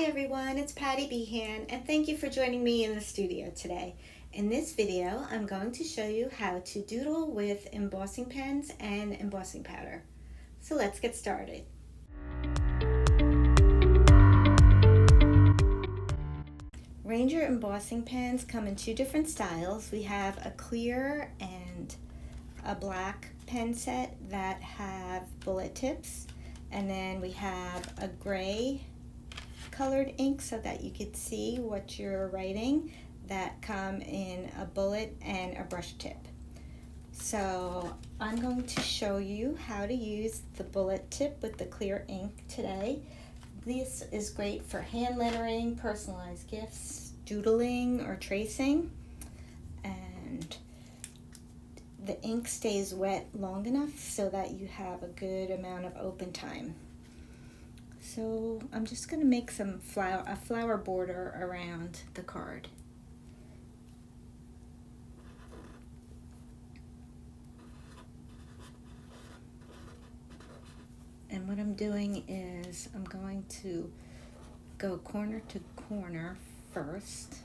Hi everyone, it's Patti Behan and thank you for joining me in the studio today. In this video, I'm going to show you how to doodle with embossing pens and embossing powder. So let's get started. Ranger embossing pens come in two different styles. We have a clear and a black pen set that have bullet tips, and then we have a gray colored ink so that you could see what you're writing that come in a bullet and a brush tip. So I'm going to show you how to use the bullet tip with the clear ink today. This is great for hand lettering, personalized gifts, doodling, or tracing. And the ink stays wet long enough so that you have a good amount of open time. So I'm just going to make a flower border around the card. And what I'm doing is I'm going to go corner to corner first.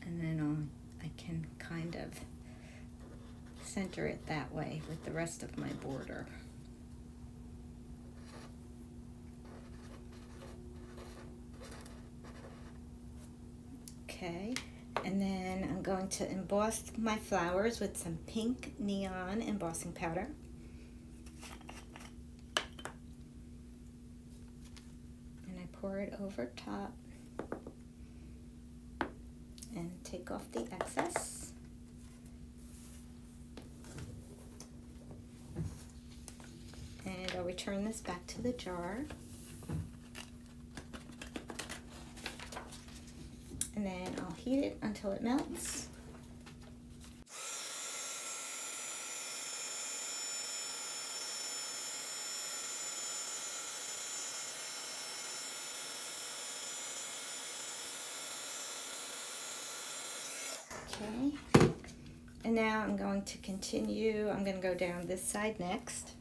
And then I can kind of center it that way with the rest of my border. Okay, and then I'm going to emboss my flowers with some pink neon embossing powder. And I pour it over top and take off the excess. And I'll return this back to the jar. And then I'll heat it until it melts. Okay. And now I'm going to continue. I'm going to go down this side next.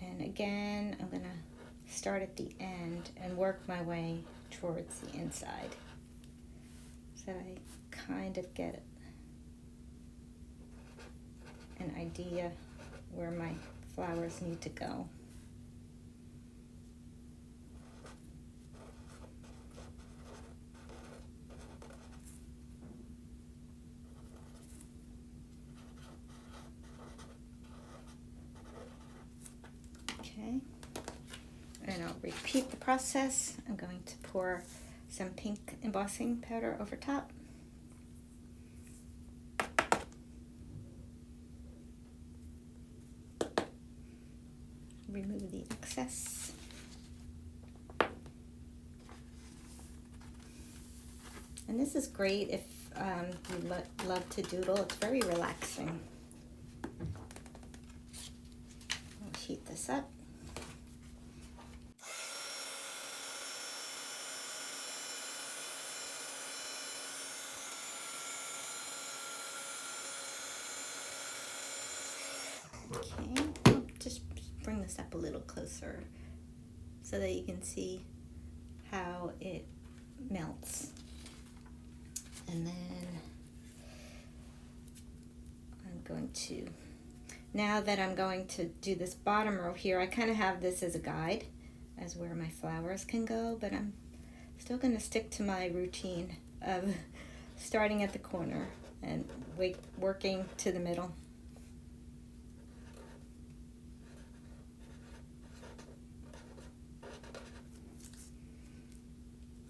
And again, I'm going to start at the end and work my way towards the inside so that I kind of get an idea where my flowers need to go. Okay. And I'll repeat the process. I'm going to pour some pink embossing powder over top. Remove the excess. And this is great if you love to doodle. It's very relaxing. I'll heat this up. Okay, I'll just bring this up a little closer so that you can see how it melts. And then now that I'm going to do this bottom row here, I kind of have this as a guide as where my flowers can go, but I'm still going to stick to my routine of starting at the corner and working to the middle.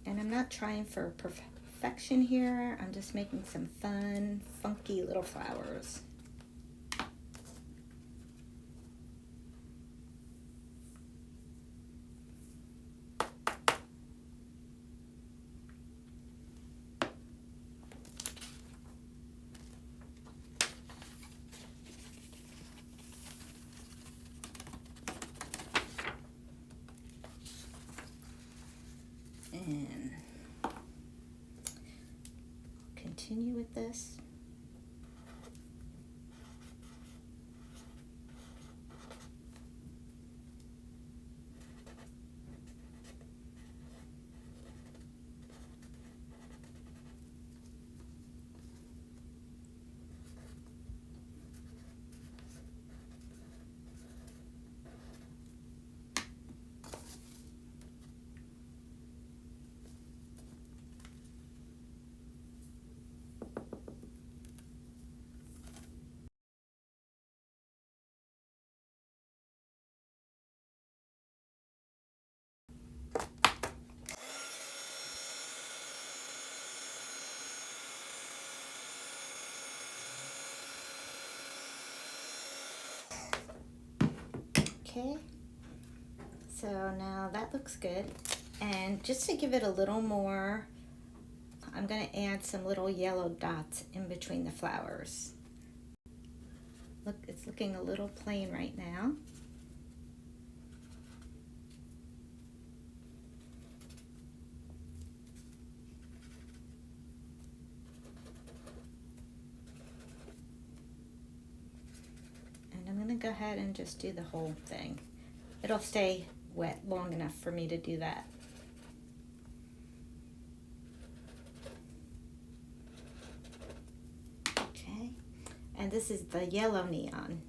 And I'm not trying for perfection here. I'm just making some fun, funky little flowers. And continue with this. Okay, so now that looks good. And just to give it a little more, I'm going to add some little yellow dots in between the flowers. Look, it's looking a little plain right now. And I'm going to go ahead and just do the whole thing. It'll stay wet long enough for me to do that. Okay, and this is the yellow neon.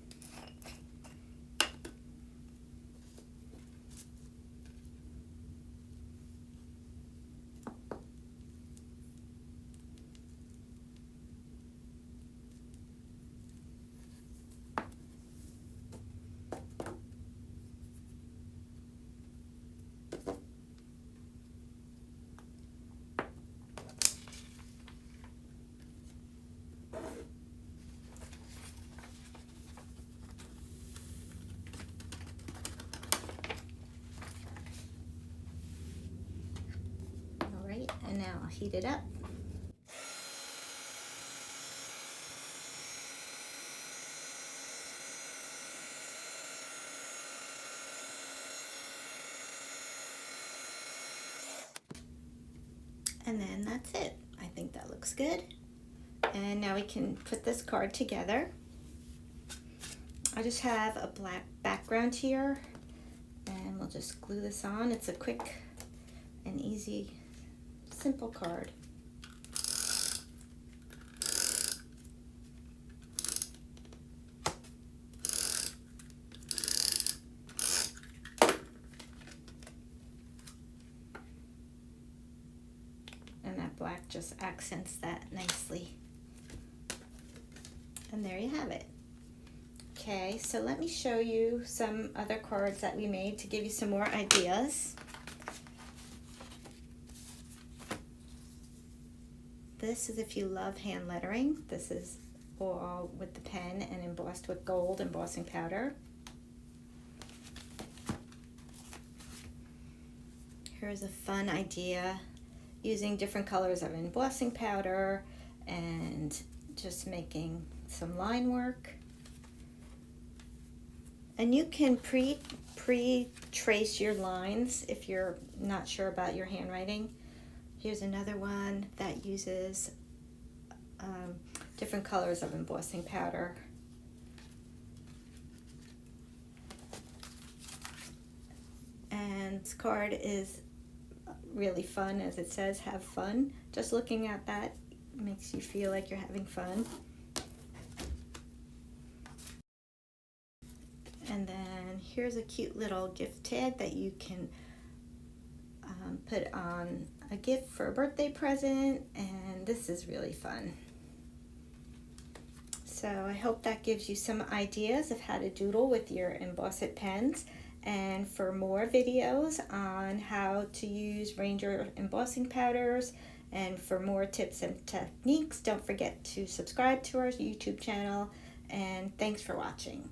And now I'll heat it up. And then that's it. I think that looks good. And now we can put this card together. I just have a black background here, and we'll just glue this on. It's a quick and easy, simple card. And that black just accents that nicely. And there you have it. Okay, so let me show you some other cards that we made to give you some more ideas. This is if you love hand lettering. This is all with the pen and embossed with gold embossing powder. Here's a fun idea using different colors of embossing powder and just making some line work. And you can pre-trace your lines if you're not sure about your handwriting. Here's another one that uses different colors of embossing powder. And this card is really fun, as it says, have fun. Just looking at that makes you feel like you're having fun. And then here's a cute little gift tag that you can put on a gift for a birthday present, and this is really fun. So I hope that gives you some ideas of how to doodle with your Emboss It pens. And for more videos on how to use Ranger embossing powders and for more tips and techniques, don't forget to subscribe to our YouTube channel, and thanks for watching.